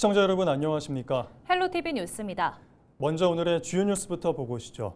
시청자 여러분 안녕하십니까? 헬로티비 뉴스입니다. 먼저 오늘의 주요 뉴스부터 보고 오시죠.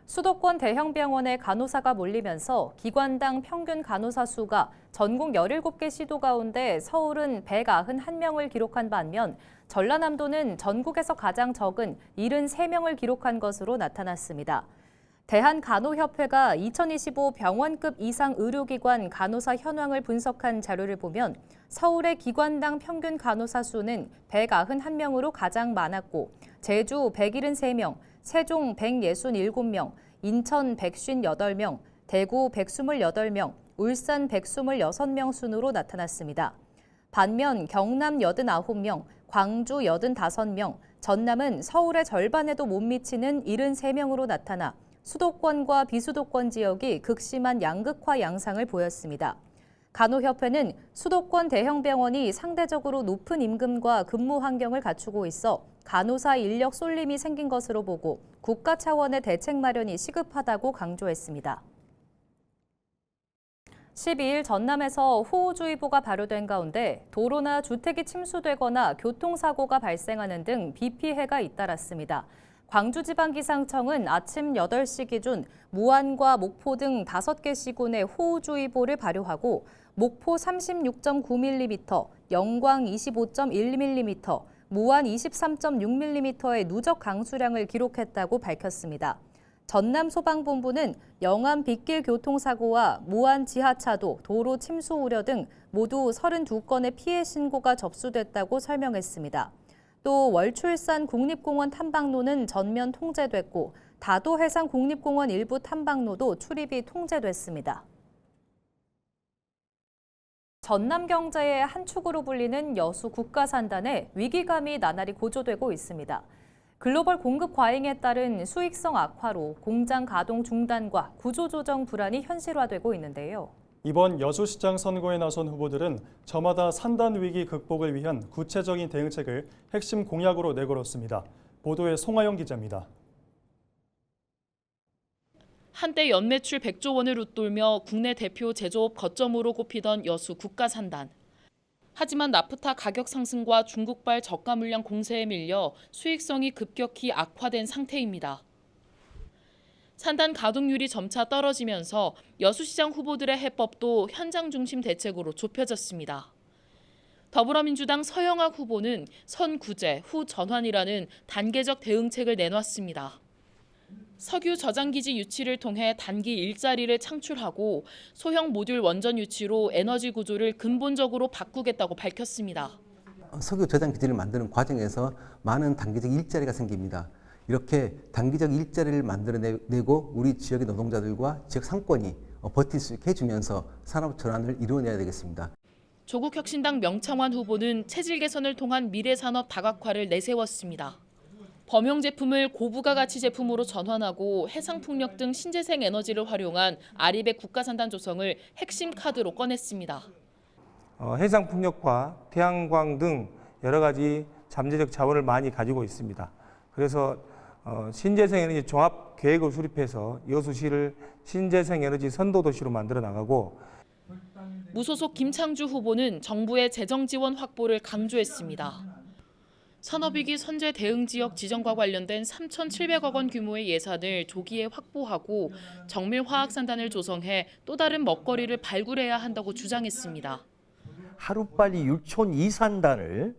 수도권 대형 병원에 간호사가 몰리면서 기관당 평균 간호사 수가 전국 17개 시도 가운데 서울은 191명을 기록한 반면 전라남도는 전국에서 가장 적은 73명을 기록한 것으로 나타났습니다. 대한간호협회가 2025 병원급 이상 의료기관 간호사 현황을 분석한 자료를 보면 서울의 기관당 평균 간호사 수는 191명으로 가장 많았고 제주 173명, 세종 167명, 인천 158명, 대구 128명, 울산 126명 순으로 나타났습니다. 반면 경남 89명, 광주 85명, 전남은 서울의 절반에도 못 미치는 73명으로 나타나 수도권과 비수도권 지역이 극심한 양극화 양상을 보였습니다. 간호협회는 수도권 대형 병원이 상대적으로 높은 임금과 근무 환경을 갖추고 있어 간호사 인력 쏠림이 생긴 것으로 보고 국가 차원의 대책 마련이 시급하다고 강조했습니다. 12일 전남에서 호우주의보가 발효된 가운데 도로나 주택이 침수되거나 교통사고가 발생하는 등 비 피해가 잇따랐습니다. 광주지방기상청은 아침 8시 기준 무안과 목포 등 5개 시군에 호우주의보를 발효하고 목포 36.9mm, 영광 25.1mm, 무안 23.6mm의 누적 강수량을 기록했다고 밝혔습니다. 전남소방본부는 영암 빗길 교통사고와 무안 지하차도, 도로 침수 우려 등 모두 32건의 피해 신고가 접수됐다고 설명했습니다. 또 월출산 국립공원 탐방로는 전면 통제됐고 다도해상 국립공원 일부 탐방로도 출입이 통제됐습니다. 전남 경제의 한 축으로 불리는 여수 국가산단에 위기감이 나날이 고조되고 있습니다. 글로벌 공급 과잉에 따른 수익성 악화로 공장 가동 중단과 구조조정 불안이 현실화되고 있는데요. 이번 여수시장 선거에 나선 후보들은 저마다 산단 위기 극복을 위한 구체적인 대응책을 핵심 공약으로 내걸었습니다. 보도에 송하영 기자입니다. 한때 연매출 100조 원을 웃돌며 국내 대표 제조업 거점으로 꼽히던 여수 국가산단. 하지만 나프타 가격 상승과 중국발 저가 물량 공세에 밀려 수익성이 급격히 악화된 상태입니다. 산단 가동률이 점차 떨어지면서 여수시장 후보들의 해법도 현장 중심 대책으로 좁혀졌습니다. 더불어민주당 서영학 후보는 선구제, 후전환이라는 단계적 대응책을 내놨습니다. 석유 저장기지 유치를 통해 단기 일자리를 창출하고 소형 모듈 원전 유치로 에너지 구조를 근본적으로 바꾸겠다고 밝혔습니다. 석유 저장기지를 만드는 과정에서 많은 단기적 일자리가 생깁니다. 이렇게 단기적 일자리를 만들어내고 우리 지역의 노동자들과 지역 상권이 버틸 수 있게 해주면서 산업 전환을 이루어내야 되겠습니다. 조국혁신당 명창환 후보는 체질 개선을 통한 미래산업 다각화를 내세웠습니다. 범용 제품을 고부가 가치 제품으로 전환하고 해상풍력 등 신재생 에너지를 활용한 아리백 국가산단 조성을 핵심 카드로 꺼냈습니다. 해상풍력과 태양광 등 여러 가지 잠재적 자원을 많이 가지고 있습니다. 그래서 신재생 에너지 종합 계획을 수립해서 여수시를 신재생 에너지 선도 도시로 만들어 나가고 무소속 김창주 후보는 정부의 재정 지원 확보를 강조했습니다. 산업위기 선제 대응 지역 지정과 관련된 3,700억 원 규모의 예산을 조기에 확보하고 정밀화학산단을 조성해 또 다른 먹거리를 발굴해야 한다고 주장했습니다. 하루빨리 율촌 2산단을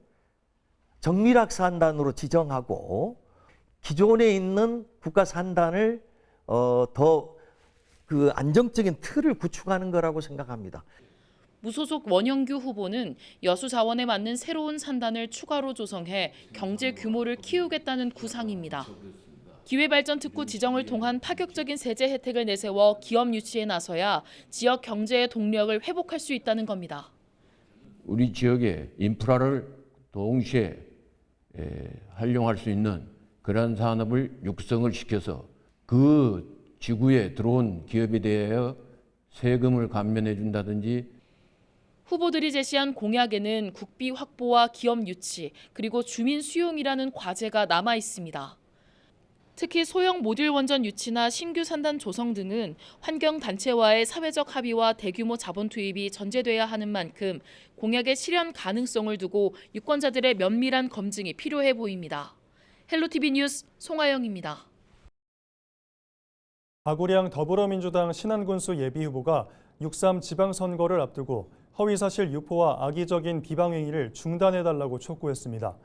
정밀화산단으로 지정하고 기존에 있는 국가산단을 더 안정적인 틀을 구축하는 거라고 생각합니다. 무소속 원영규 후보는 여수 자원에 맞는 새로운 산단을 추가로 조성해 경제 규모를 키우겠다는 구상입니다. 기회발전특구 지정을 통한 파격적인 세제 혜택을 내세워 기업 유치에 나서야 지역 경제의 동력을 회복할 수 있다는 겁니다. 우리 지역의 인프라를 동시에 활용할 수 있는 그러한 산업을 육성을 시켜서 그 지구에 들어온 기업에 대하여 세금을 감면해 준다든지. 후보들이 제시한 공약에는 국비 확보와 기업 유치, 그리고 주민 수용이라는 과제가 남아 있습니다. 특히 소형 모듈 원전 유치나 신규 산단 조성 등은 환경단체와의 사회적 합의와 대규모 자본 투입이 전제돼야 하는 만큼 공약의 실현 가능성을 두고 유권자들의 면밀한 검증이 필요해 보입니다. 헬로티비 뉴스 송하영입니다. 박우량 더불어민주당 신안군수 예비후보가 6.3 지방선거를 앞두고 허위사실 유포와 악의적인 비방행위를 중단해달라고 촉구했습니다.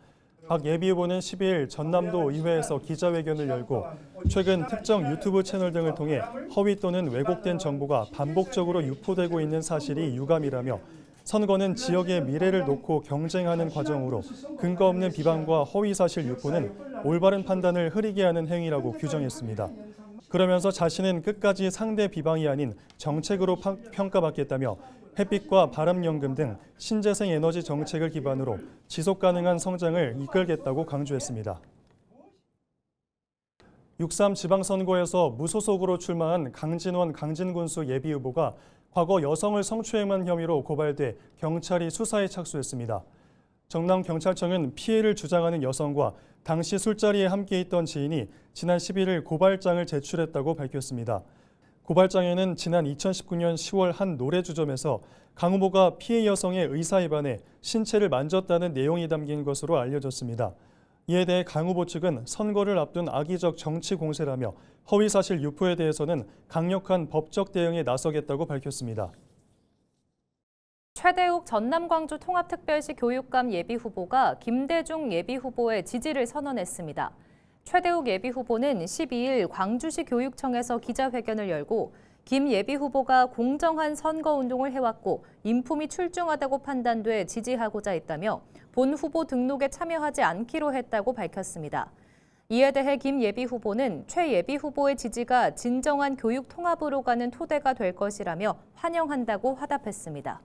박 예비후보는 12일 전남도 의회에서 기자회견을 열고 최근 특정 유튜브 채널 등을 통해 허위 또는 왜곡된 정보가 반복적으로 유포되고 있는 사실이 유감이라며 선거는 지역의 미래를 놓고 경쟁하는 과정으로 근거 없는 비방과 허위사실 유포는 올바른 판단을 흐리게 하는 행위라고 규정했습니다. 그러면서 자신은 끝까지 상대 비방이 아닌 정책으로 평가받겠다며 햇빛과 바람연금 등 신재생 에너지 정책을 기반으로 지속 가능한 성장을 이끌겠다고 강조했습니다. 6.3 지방선거에서 무소속으로 출마한 강진원 강진군수 예비후보가 과거 여성을 성추행한 혐의로 고발돼 경찰이 수사에 착수했습니다. 정남경찰청은 피해를 주장하는 여성과 당시 술자리에 함께 있던 지인이 지난 11일 고발장을 제출했다고 밝혔습니다. 고발장에는 지난 2019년 10월 한 노래주점에서 강 후보가 피해 여성의 의사에 반해 신체를 만졌다는 내용이 담긴 것으로 알려졌습니다. 이에 대해 강 후보 측은 선거를 앞둔 악의적 정치 공세라며 허위사실 유포에 대해서는 강력한 법적 대응에 나서겠다고 밝혔습니다. 최대욱 전남광주 통합특별시 교육감 예비후보가 김대중 예비후보의 지지를 선언했습니다. 최대욱 예비후보는 12일 광주시 교육청에서 기자회견을 열고 김 예비후보가 공정한 선거운동을 해왔고 인품이 출중하다고 판단돼 지지하고자 했다며 본 후보 등록에 참여하지 않기로 했다고 밝혔습니다. 이에 대해 김 예비후보는 최 예비후보의 지지가 진정한 교육 통합으로 가는 토대가 될 것이라며 환영한다고 화답했습니다.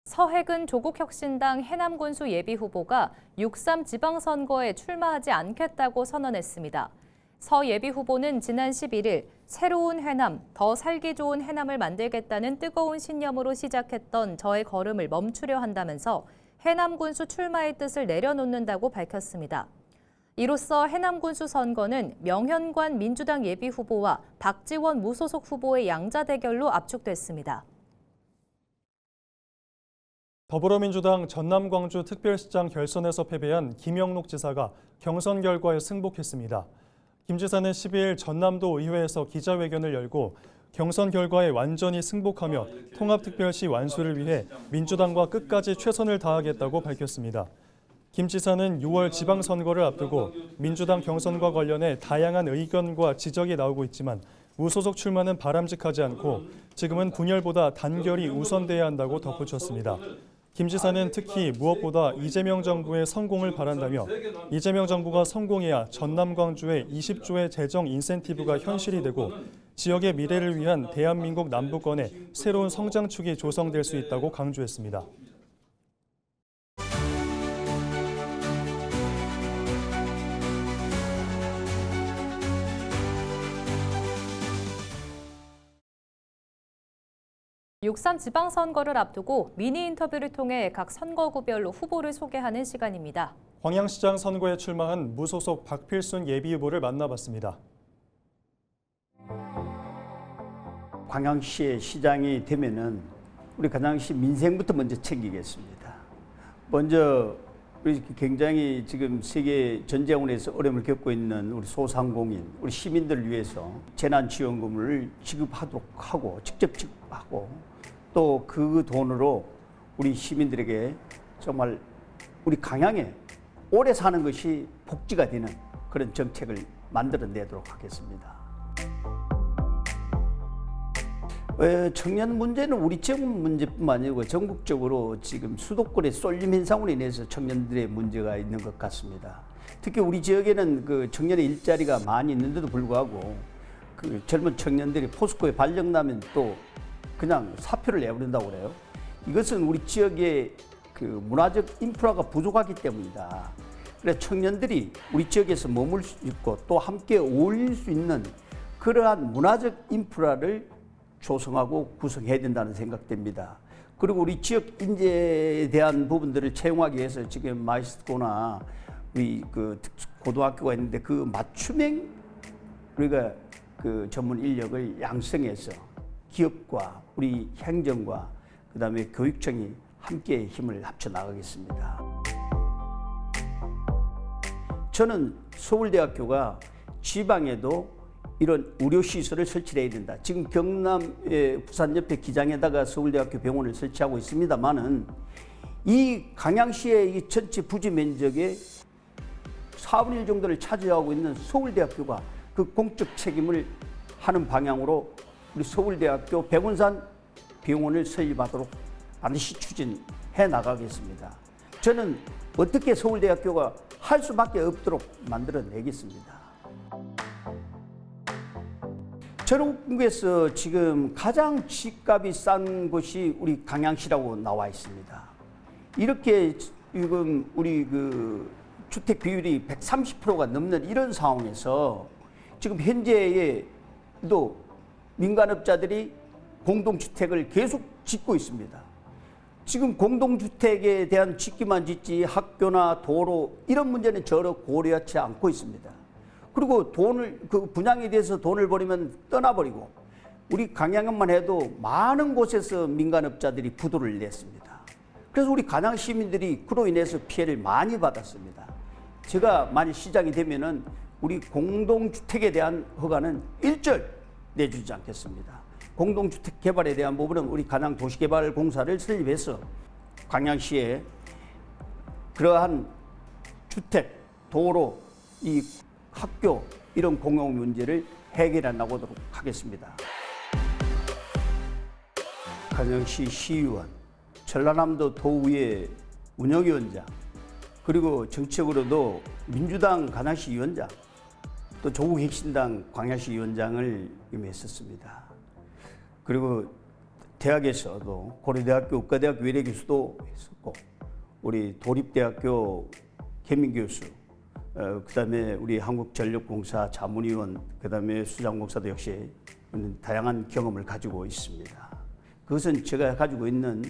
서해근 조국혁신당 해남군수 예비후보가 6.3 지방선거에 출마하지 않겠다고 선언했습니다. 서 예비후보는 지난 11일 새로운 해남, 더 살기 좋은 해남을 만들겠다는 뜨거운 신념으로 시작했던 저의 걸음을 멈추려 한다면서 해남군수 출마의 뜻을 내려놓는다고 밝혔습니다. 이로써 해남군수 선거는 명현관 민주당 예비후보와 박지원 무소속 후보의 양자 대결로 압축됐습니다. 더불어민주당 전남광주 특별시장 결선에서 패배한 김영록 지사가 경선 결과에 승복했습니다. 김 지사는 12일 전남도 의회에서 기자회견을 열고 경선 결과에 완전히 승복하며 통합특별시 완수를 위해 민주당과 끝까지 최선을 다하겠다고 밝혔습니다. 김 지사는 6월 지방선거를 앞두고 민주당 경선과 관련해 다양한 의견과 지적이 나오고 있지만 무소속 출마는 바람직하지 않고 지금은 분열보다 단결이 우선돼야 한다고 덧붙였습니다. 김 지사는 특히 무엇보다 이재명 정부의 성공을 바란다며 이재명 정부가 성공해야 전남 광주의 20조의 재정 인센티브가 현실이 되고 지역의 미래를 위한 대한민국 남부권의 새로운 성장축이 조성될 수 있다고 강조했습니다. (6.3) 지방선거를 앞두고 미니 인터뷰를 통해 각 선거구별로 후보를 소개하는 시간입니다. 광양시장 선거에 출마한 무소속 박필순 예비후보를 만나봤습니다. 광양시의 시장이 되면은 우리 광양시 민생부터 먼저 챙기겠습니다. 먼저 우리 굉장히 지금 세계 전쟁으로해서 어려움을 겪고 있는 우리 소상공인, 우리 시민들을 위해서 재난지원금을 지급하도록 하고 직접 지급하고 또 그 돈으로 우리 시민들에게 정말 우리 광양에 오래 사는 것이 복지가 되는 그런 정책을 만들어내도록 하겠습니다. 청년 문제는 우리 지역 문제뿐만 아니고 전국적으로 지금 수도권의 쏠림 현상으로 인해서 청년들의 문제가 있는 것 같습니다. 특히 우리 지역에는 그 청년의 일자리가 많이 있는데도 불구하고 그 젊은 청년들이 포스코에 발령나면 또 그냥 사표를 내버린다고 그래요. 이것은 우리 지역의 그 문화적 인프라가 부족하기 때문이다. 그래서 청년들이 우리 지역에서 머물 수 있고 또 함께 어울릴 수 있는 그러한 문화적 인프라를 조성하고 구성해야 된다는 생각됩니다. 그리고 우리 지역 인재에 대한 부분들을 채용하기 위해서 지금 마이스코나 우리 그 고등학교가 있는데 그 맞춤형 우리가 그 전문 인력을 양성해서 기업과 우리 행정과 그다음에 교육청이 함께 힘을 합쳐 나가겠습니다. 저는 서울대학교가 지방에도 이런 의료시설을 설치해야 된다. 지금 경남의 부산 옆에 기장에다가 서울대학교 병원을 설치하고 있습니다만은 이 강양시의 이 전체 부지 면적의 4분의 1 정도를 차지하고 있는 서울대학교가 그 공적 책임을 하는 방향으로 우리 서울대학교 백운산 병원을 설립하도록 반드시 추진해 나가겠습니다. 저는 어떻게 서울대학교가 할 수밖에 없도록 만들어내겠습니다. 전국에서 지금 가장 집값이 싼 곳이 우리 강양시라고 나와 있습니다. 이렇게 지금 우리 그 주택 비율이 130%가 넘는 이런 상황에서 지금 현재에도 민간업자들이 공동주택을 계속 짓고 있습니다. 지금 공동주택에 대한 짓기만 짓지 학교나 도로 이런 문제는 전혀 고려하지 않고 있습니다. 그리고 돈을 그 분양에 대해서 돈을 버리면 떠나버리고 우리 강양만 해도 많은 곳에서 민간업자들이 부도를 냈습니다. 그래서 우리 강양 시민들이 그로 인해서 피해를 많이 받았습니다. 제가 만약 시장이 되면은 우리 공동주택에 대한 허가는 일절 내주지 않겠습니다. 공동주택 개발에 대한 부분은 우리 강양도시개발공사를 설립해서 강양시에 그러한 주택, 도로, 이 학교 이런 공용 문제를 해결해 나가도록 하겠습니다. 강양시 시의원, 전라남도 도의회 운영위원장, 그리고 정치적으로도 민주당 강양시 위원장, 또 조국혁신당 광양시 위원장을 임했었습니다. 그리고 대학에서도 고려대학교, 의과대학교 외래교수도 했었고, 우리 도립대학교 개민교수, 그다음에 우리 한국전력공사 자문위원, 그다음에 수장공사도 역시 다양한 경험을 가지고 있습니다. 그것은 제가 가지고 있는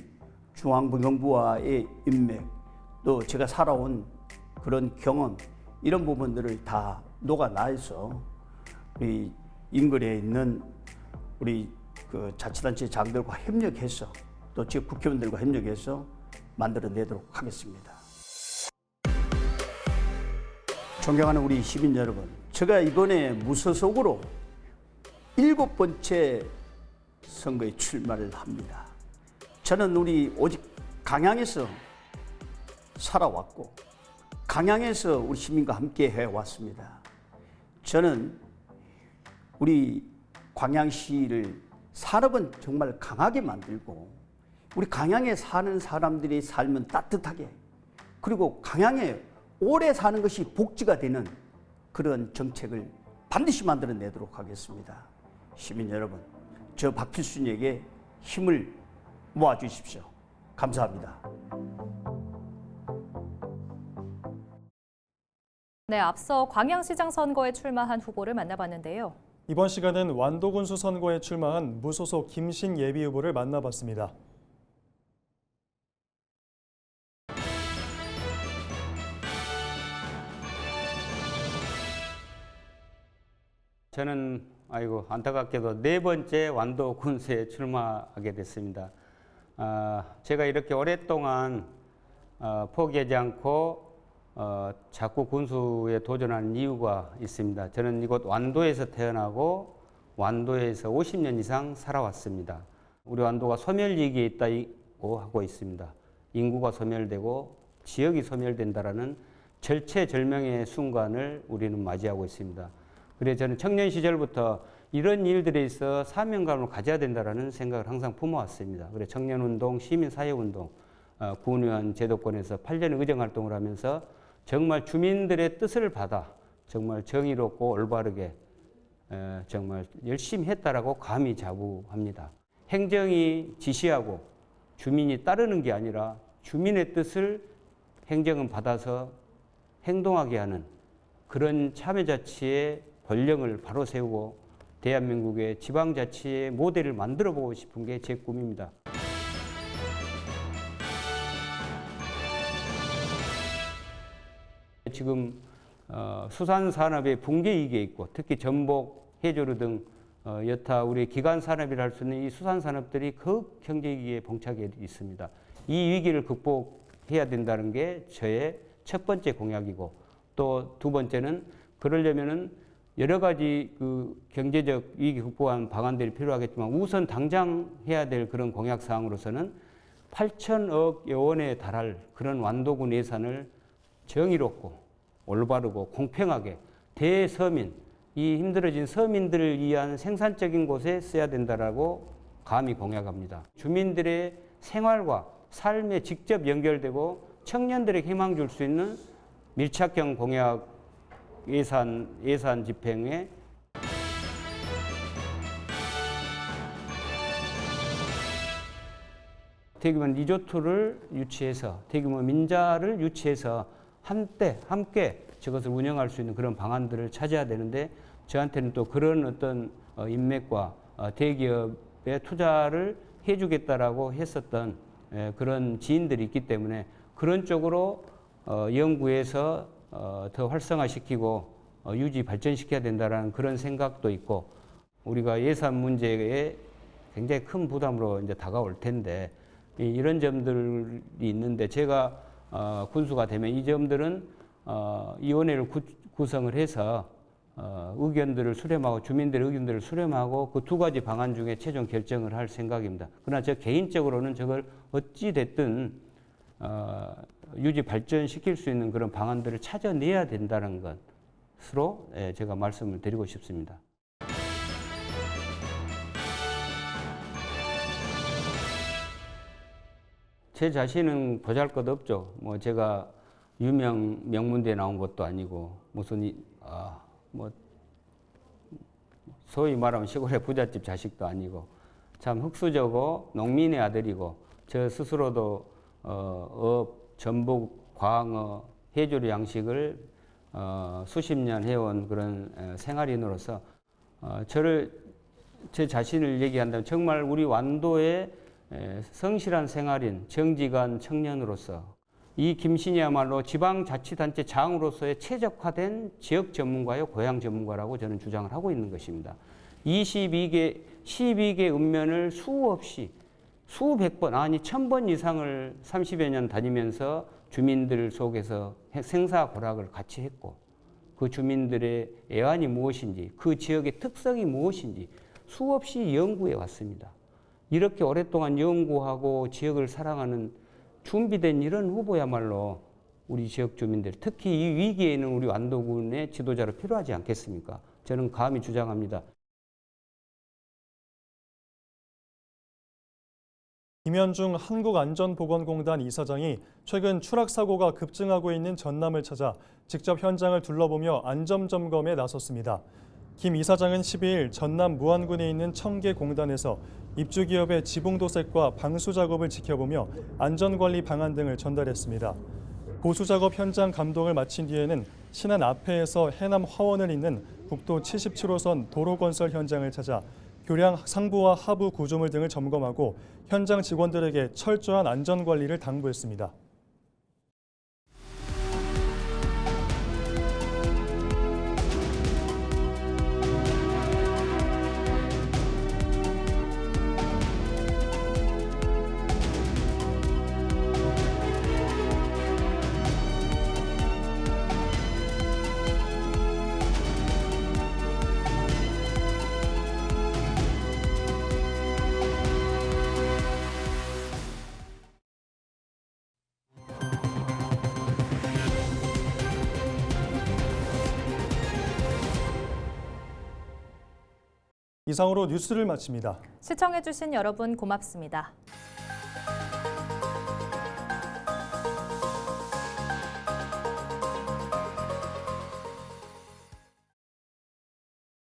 중앙부경부와의 인맥, 또 제가 살아온 그런 경험, 이런 부분들을 다 녹아내서 우리 인근에 있는 우리 그 자치단체 장들과 협력해서 또 지역 국회의원들과 협력해서 만들어내도록 하겠습니다. 존경하는 우리 시민 여러분, 제가 이번에 무소속으로 7번째 선거에 출마를 합니다. 저는 우리 오직 강양에서 살아왔고 강양에서 우리 시민과 함께 해왔습니다. 저는 우리 광양시를 산업은 정말 강하게 만들고 우리 강양에 사는 사람들이 삶은 따뜻하게, 그리고 강양에 오래 사는 것이 복지가 되는 그런 정책을 반드시 만들어내도록 하겠습니다. 시민 여러분, 저 박필순에게 힘을 모아주십시오. 감사합니다. 네, 앞서 광양시장 선거에 출마한 후보를 만나봤는데요. 이번 시간은 완도군수 선거에 출마한 무소속 김신 예비후보를 만나봤습니다. 저는 안타깝게도 4번째 완도군수에 출마하게 됐습니다. 제가 이렇게 오랫동안 포기하지 않고 자꾸 군수에 도전하는 이유가 있습니다. 저는 이곳 완도에서 태어나고 완도에서 50년 이상 살아왔습니다. 우리 완도가 소멸위기에 있다고 하고 있습니다. 인구가 소멸되고 지역이 소멸된다라는 절체절명의 순간을 우리는 맞이하고 있습니다. 그래서 저는 청년 시절부터 이런 일들에 있어 사명감을 가져야 된다는 생각을 항상 품어왔습니다. 그래서 청년운동, 시민사회운동, 군의원 제도권에서 8년 의정활동을 하면서 정말 주민들의 뜻을 받아 정말 정의롭고 올바르게 정말 열심히 했다라고 감히 자부합니다. 행정이 지시하고 주민이 따르는 게 아니라 주민의 뜻을 행정은 받아서 행동하게 하는 그런 참여자치의 본령을 바로 세우고 대한민국의 지방자치의 모델을 만들어 보고 싶은 게 제 꿈입니다. 지금 수산산업의 붕괴 위기에 있고 특히 전복, 해조류 등 여타 우리 기간 산업이라 할 수 있는 이 수산산업들이 극 경제 위기에 봉착해 있습니다. 이 위기를 극복해야 된다는 게 저의 첫 번째 공약이고 또 두 번째는 그러려면은 여러 가지 그 경제적 위기 극복한 방안들이 필요하겠지만 우선 당장 해야 될 그런 공약 사항으로서는 8천억 원에 달할 그런 완도군 예산을 정의롭고 올바르고 공평하게 대서민, 이 힘들어진 서민들을 위한 생산적인 곳에 써야 된다라고 감히 공약합니다. 주민들의 생활과 삶에 직접 연결되고 청년들에게 희망 줄 수 있는 밀착형 공약 예산 집행에 대규모 리조트를 유치해서 대규모 민자를 유치해서 한때 함께 저것을 운영할 수 있는 그런 방안들을 찾아야 되는데 저한테는 또 그런 어떤 인맥과 대기업에 투자를 해주겠다라고 했었던 그런 지인들이 있기 때문에 그런 쪽으로 연구해서 더 활성화시키고 유지 발전시켜야 된다라는 그런 생각도 있고 우리가 예산 문제에 굉장히 큰 부담으로 이제 다가올 텐데 이런 점들이 있는데 제가 군수가 되면 이 점들은 위원회를 구성을 해서 의견들을 수렴하고 주민들의 의견들을 수렴하고 그 두 가지 방안 중에 최종 결정을 할 생각입니다. 그러나 저 개인적으로는 저걸 어찌 됐든 유지 발전시킬 수 있는 그런 방안들을 찾아내야 된다는 것으로 제가 말씀을 드리고 싶습니다. 제 자신은 보잘것없죠. 뭐 제가 유명 명문대에 나온 것도 아니고 무슨 소위 말하면 시골의 부잣집 자식도 아니고 참 흙수저고 농민의 아들이고 저 스스로도 전북, 광어, 해조류 양식을 수십 년 해온 그런 생활인으로서 제 자신을 얘기한다면 정말 우리 완도의 성실한 생활인 정직한 청년으로서 이 김씨니야말로 지방자치단체 장으로서의 최적화된 지역 전문가요 고향 전문가라고 저는 주장을 하고 있는 것입니다. 12개 읍면을 수없이 수백 번 아니 1000번 이상을 30여 년 다니면서 주민들 속에서 생사고락을 같이 했고 그 주민들의 애환이 무엇인지 그 지역의 특성이 무엇인지 수없이 연구해 왔습니다. 이렇게 오랫동안 연구하고 지역을 사랑하는 준비된 이런 후보야말로 우리 지역 주민들 특히 이 위기에 있는 우리 완도군의 지도자로 필요하지 않겠습니까? 저는 감히 주장합니다. 김현중 한국안전보건공단 이사장이 최근 추락사고가 급증하고 있는 전남을 찾아 직접 현장을 둘러보며 안전점검에 나섰습니다. 김 이사장은 12일 전남 무안군에 있는 청계공단에서 입주기업의 지붕도색과 방수작업을 지켜보며 안전관리 방안 등을 전달했습니다. 보수작업 현장 감독을 마친 뒤에는 신안 앞에에서 해남 화원을 잇는 국도 77호선 도로건설 현장을 찾아 교량 상부와 하부 구조물 등을 점검하고 현장 직원들에게 철저한 안전관리를 당부했습니다. 이상으로 뉴스를 마칩니다. 시청해주신 여러분 고맙습니다.